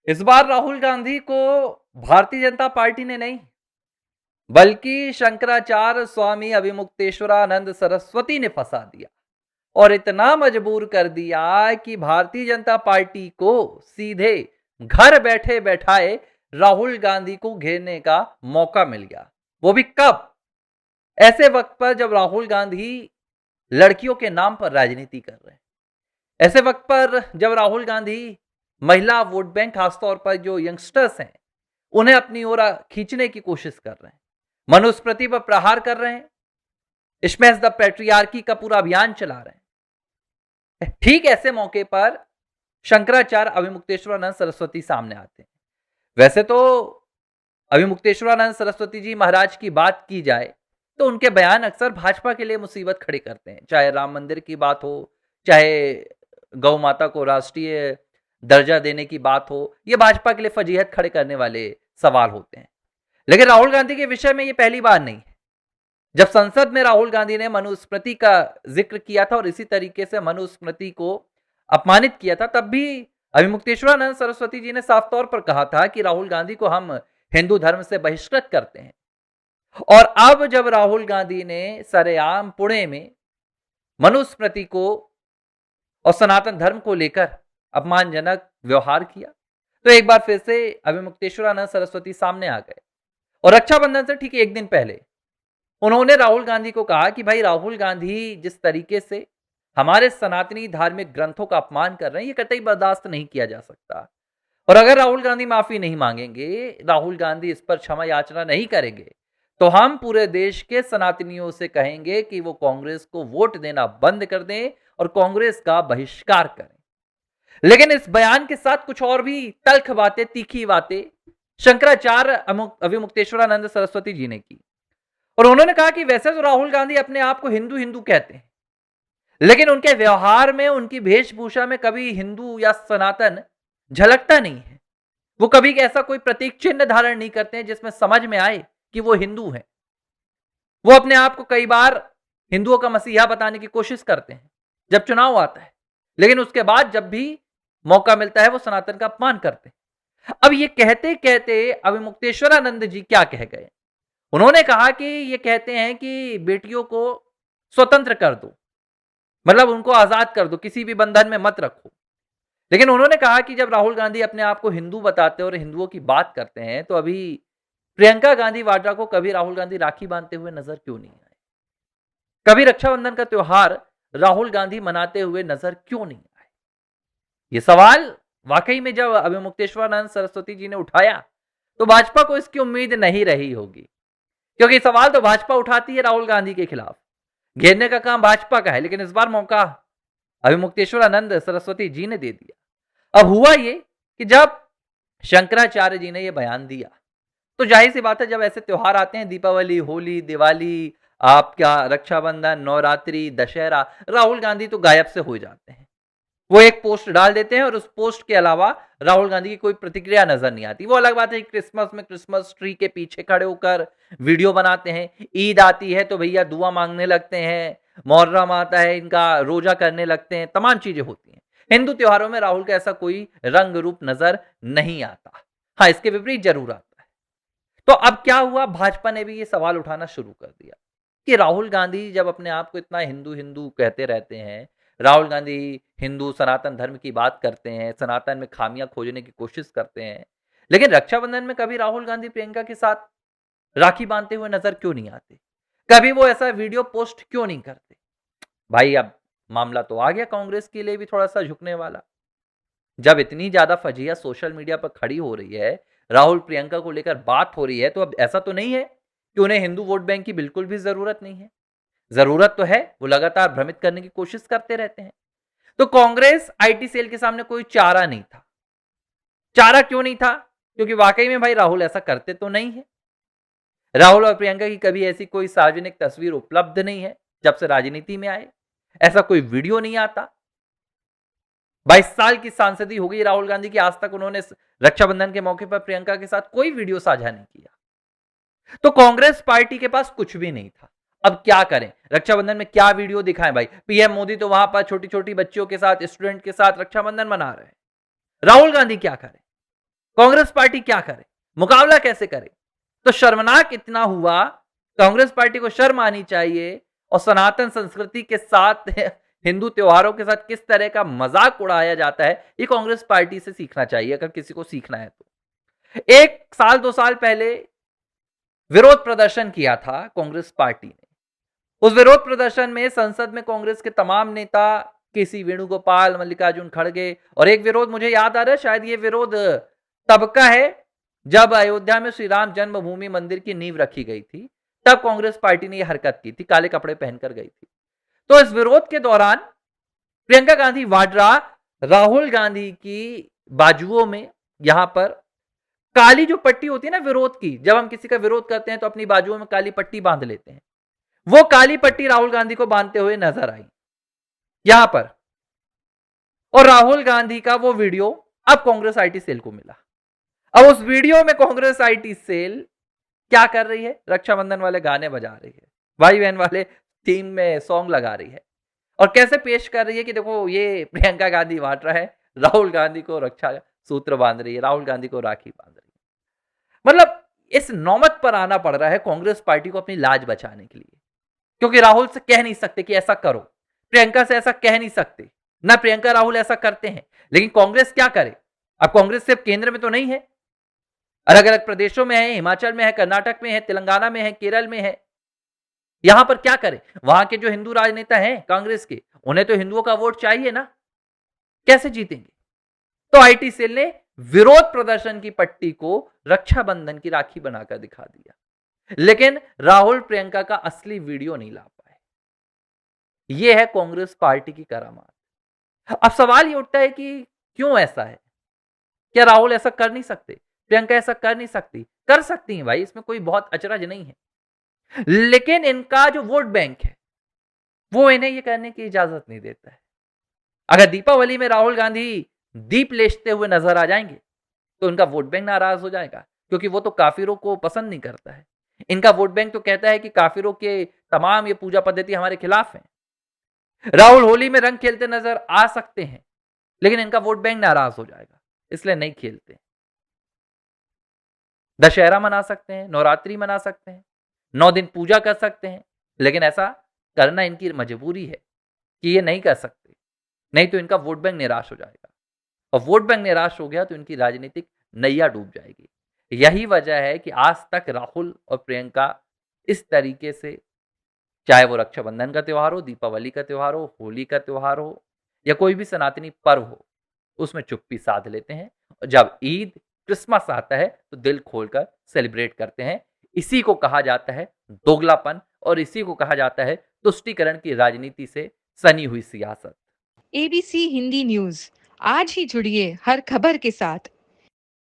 इस बार राहुल गांधी को भारतीय जनता पार्टी ने नहीं, बल्कि शंकराचार्य स्वामी अभिमुक्तेश्वरानंद सरस्वती ने फंसा दिया और इतना मजबूर कर दिया कि भारतीय जनता पार्टी को सीधे घर बैठे बैठाए राहुल गांधी को घेरने का मौका मिल गया। वो भी कब? ऐसे वक्त पर जब राहुल गांधी लड़कियों के नाम पर राजनीति कर रहे हैं, ऐसे वक्त पर जब राहुल गांधी महिला वोट बैंक, खासतौर पर जो यंगस्टर्स हैं, उन्हें अपनी ओर खींचने की कोशिश कर रहे हैं, मनुस्मृति पर प्रहार कर रहे हैं, स्मैश द पैट्रियार्की का पूरा अभियान चला रहे हैं। ठीक ऐसे मौके पर शंकराचार्य अभिमुक्तेश्वरानंद सरस्वती सामने आते हैं। वैसे तो अभिमुक्तेश्वरानंद सरस्वती जी महाराज की बात की जाए तो उनके बयान अक्सर भाजपा के लिए मुसीबत खड़ी करते हैं, चाहे राम मंदिर की बात हो, चाहे गौ माता को राष्ट्रीय दर्जा देने की बात हो, ये भाजपा के लिए फजीहत खड़े करने वाले सवाल होते हैं। लेकिन राहुल गांधी के विषय में ये पहली बार नहीं है। जब संसद में राहुल गांधी ने मनुस्मृति का जिक्र किया था और इसी तरीके से मनुस्मृति को अपमानित किया था, तब भी अभिमुक्तेश्वरानंद सरस्वती जी ने साफ तौर पर कहा था कि राहुल गांधी को हम हिंदू धर्म से बहिष्कृत करते हैं। और अब जब राहुल गांधी ने सरेआम पुणे में मनुस्मृति को और सनातन धर्म को लेकर अपमानजनक व्यवहार किया, तो एक बार फिर से अभिमुक्तेश्वरानंद सरस्वती सामने आ गए और रक्षाबंधन से ठीक एक दिन पहले उन्होंने राहुल गांधी को कहा कि भाई, राहुल गांधी जिस तरीके से हमारे सनातनी धार्मिक ग्रंथों का अपमान कर रहे हैं, ये कतई बर्दाश्त नहीं किया जा सकता। और अगर राहुल गांधी माफी नहीं मांगेंगे, राहुल गांधी इस पर क्षमा याचना नहीं करेंगे, तो हम पूरे देश के सनातनियों से कहेंगे कि वो कांग्रेस को वोट देना बंद कर दें और कांग्रेस का बहिष्कार करें। लेकिन इस बयान के साथ कुछ और भी तल्ख बातें, तीखी बातें शंकराचार्य अभिमुक्तेश्वरानंद सरस्वती जी ने की। और उन्होंने कहा कि वैसे तो राहुल गांधी अपने आप को हिंदू हिंदू कहते हैं, लेकिन उनके व्यवहार में, उनकी वेशभूषा में कभी हिंदू या सनातन झलकता नहीं है। वो कभी ऐसा कोई प्रतीक चिन्ह धारण नहीं करते हैं जिसमें समझ में आए कि वो हिंदू हैं। वो अपने आप को कई बार हिंदुओं का मसीहा बताने की कोशिश करते हैं जब चुनाव आता है, लेकिन उसके बाद जब भी मौका मिलता है वो सनातन का अपमान करते हैं। अब ये कहते कहते अभिमुक्तेश्वरानंद जी क्या कह गए? उन्होंने कहा कि ये कहते हैं कि बेटियों को स्वतंत्र कर दो, मतलब उनको आजाद कर दो, किसी भी बंधन में मत रखो। लेकिन उन्होंने कहा कि जब राहुल गांधी अपने आप को हिंदू बताते हैं और हिंदुओं की बात करते हैं, तो अभी प्रियंका गांधी वाड्रा को कभी राहुल गांधी राखी बांधते हुए नजर क्यों नहीं आए? कभी रक्षाबंधन का त्योहार राहुल गांधी मनाते हुए नजर क्यों नहीं आए? ये सवाल वाकई में जब अभिमुक्तेश्वरानंद सरस्वती जी ने उठाया, तो भाजपा को इसकी उम्मीद नहीं रही होगी, क्योंकि सवाल तो भाजपा उठाती है राहुल गांधी के खिलाफ, घेरने का काम भाजपा का है। लेकिन इस बार मौका अभिमुक्तेश्वरानंद सरस्वती जी ने दे दिया। अब हुआ ये कि जब शंकराचार्य जी ने यह बयान दिया, तो जाहिर सी बात है, जब ऐसे त्योहार आते हैं, दीपावली, होली, दिवाली, आपका रक्षाबंधन, नवरात्रि, दशहरा, राहुल गांधी तो गायब से हो जाते हैं। वो एक पोस्ट डाल देते हैं और उस पोस्ट के अलावा राहुल गांधी की कोई प्रतिक्रिया नजर नहीं आती। वो अलग बात है, क्रिसमस में क्रिसमस ट्री के पीछे खड़े होकर वीडियो बनाते हैं, ईद आती है तो भैया दुआ मांगने लगते हैं, मुहर्रम आता है इनका रोजा करने लगते हैं, तमाम चीजें होती हैं। हिंदू त्योहारों में राहुल का ऐसा कोई रंग रूप नजर नहीं आता। हाँ, इसके विपरीत जरूर आता है। तो अब क्या हुआ, भाजपा ने भी ये सवाल उठाना शुरू कर दिया कि राहुल गांधी जब अपने आप को इतना हिंदू हिंदू कहते रहते हैं, राहुल गांधी हिंदू सनातन धर्म की बात करते हैं, सनातन में खामियां खोजने की कोशिश करते हैं, लेकिन रक्षाबंधन में कभी राहुल गांधी प्रियंका के साथ राखी बांधते हुए नजर क्यों नहीं आते? कभी वो ऐसा वीडियो पोस्ट क्यों नहीं करते? भाई, अब मामला तो आ गया कांग्रेस के लिए भी थोड़ा सा झुकने वाला। जब इतनी ज्यादा फजिया सोशल मीडिया पर खड़ी हो रही है, राहुल प्रियंका को लेकर बात हो रही है, तो अब ऐसा तो नहीं है कि उन्हें हिंदू वोट बैंक की बिल्कुल भी जरूरत नहीं है। जरूरत तो है, वो लगातार भ्रमित करने की कोशिश करते रहते हैं। तो कांग्रेस आईटी सेल के सामने कोई चारा नहीं था। चारा क्यों नहीं था? क्योंकि वाकई में भाई राहुल ऐसा करते तो नहीं है। राहुल और प्रियंका की कभी ऐसी कोई सार्वजनिक तस्वीर उपलब्ध नहीं है जब से राजनीति में आए, ऐसा कोई वीडियो नहीं आता। 22 साल की सांसदी हो गई राहुल गांधी की, आज तक उन्होंने रक्षाबंधन के मौके पर प्रियंका के साथ कोई वीडियो साझा नहीं किया। तो कांग्रेस पार्टी के पास कुछ भी नहीं था। अब क्या करें? रक्षाबंधन में क्या वीडियो दिखाएं भाई? पीएम मोदी तो वहां पर छोटी छोटी बच्चियों के साथ, स्टूडेंट के साथ रक्षाबंधन मना रहे हैं। राहुल गांधी क्या करें? कांग्रेस पार्टी क्या करे, मुकाबला कैसे करे? तो शर्मनाक इतना हुआ, कांग्रेस पार्टी को शर्म आनी चाहिए और सनातन संस्कृति के साथ हिंदू त्योहारों के साथ किस तरह का मजाक उड़ाया जाता है, ये कांग्रेस पार्टी से सीखना चाहिए अगर किसी को सीखना है तो। 1 साल 2 साल पहले विरोध प्रदर्शन किया था कांग्रेस पार्टी ने। उस विरोध प्रदर्शन में संसद में कांग्रेस के तमाम नेता, केसी वेणुगोपाल, मल्लिकार्जुन खड़गे, और एक विरोध मुझे याद आ रहा है, शायद ये विरोध तब का है जब अयोध्या में श्री राम जन्मभूमि मंदिर की नींव रखी गई थी, तब कांग्रेस पार्टी ने यह हरकत की थी, काले कपड़े पहनकर गई थी। तो इस विरोध के दौरान प्रियंका गांधी वाड्रा राहुल गांधी की बाजुओं में, यहां पर काली जो पट्टी होती है ना विरोध की, जब हम किसी का विरोध करते हैं तो अपनी बाजुओं में काली पट्टी बांध लेते हैं, वो काली पट्टी राहुल गांधी को बांधते हुए नजर आई यहां पर। और राहुल गांधी का वो वीडियो अब कांग्रेस आईटी सेल को मिला। अब उस वीडियो में कांग्रेस आईटी सेल क्या कर रही है? रक्षाबंधन वाले गाने बजा रही है, भाई बहन वाले थीम में सॉन्ग लगा रही है, और कैसे पेश कर रही है कि देखो ये प्रियंका गांधी वाड्रा है, राहुल गांधी को रक्षा सूत्र बांध रही है, राहुल गांधी को राखी बांध रही है। मतलब इस नौबत पर आना पड़ रहा है कांग्रेस पार्टी को अपनी लाज बचाने के लिए, क्योंकि राहुल से कह नहीं सकते कि ऐसा करो, प्रियंका से ऐसा कह नहीं सकते, ना प्रियंका राहुल ऐसा करते हैं, लेकिन कांग्रेस क्या करे? अब कांग्रेस सिर्फ केंद्र में तो नहीं है, अलग अलग प्रदेशों में है, हिमाचल में है, कर्नाटक में है, तेलंगाना में है, केरल में है। यहां पर क्या करें? वहां के जो हिंदू राजनेता हैं कांग्रेस के, उन्हें तो हिंदुओं का वोट चाहिए ना, कैसे जीतेंगे? तो आईटी सेल ने विरोध प्रदर्शन की पट्टी को रक्षाबंधन की राखी बनाकर दिखा दिया, लेकिन राहुल प्रियंका का असली वीडियो नहीं ला पाए। यह है कांग्रेस पार्टी की करामात। अब सवाल ये उठता है कि क्यों ऐसा है? क्या राहुल ऐसा कर नहीं सकते? प्रियंका ऐसा कर नहीं सकती? कर सकती हैं भाई, इसमें कोई बहुत अचरज नहीं है, लेकिन इनका जो वोट बैंक है वो इन्हें ये करने की इजाजत नहीं देता है। अगर दीपावली में राहुल गांधी दीप लेसते हुए नजर आ जाएंगे तो इनका वोट बैंक नाराज हो जाएगा, क्योंकि वो तो काफिरों को पसंद नहीं करता है। इनका वोट बैंक तो कहता है कि काफिरों के तमाम ये पूजा पद्धति हमारे खिलाफ है। राहुल होली में रंग खेलते नजर आ सकते हैं, लेकिन इनका वोट बैंक नाराज हो जाएगा, इसलिए नहीं खेलते। दशहरा मना सकते हैं, नवरात्रि मना सकते हैं, 9 दिन पूजा कर सकते हैं, लेकिन ऐसा करना इनकी मजबूरी है कि ये नहीं कर सकते, नहीं तो इनका वोट बैंक निराश हो जाएगा, और वोट बैंक निराश हो गया तो इनकी राजनीतिक नैया डूब जाएगी। यही वजह है कि आज तक राहुल और प्रियंका इस तरीके से, चाहे वो रक्षाबंधन का त्योहार हो, दीपावली का त्योहार हो, होली का त्योहार हो, या कोई भी सनातनी पर्व हो, उसमें चुप्पी साध लेते हैं, और जब ईद क्रिसमस आता है तो दिल खोलकर सेलिब्रेट करते हैं। इसी को कहा जाता है दोगलापन, और इसी को कहा जाता है तुष्टीकरण की राजनीति से सनी हुई सियासत। एबीसी हिंदी न्यूज, आज ही जुड़िए हर खबर के साथ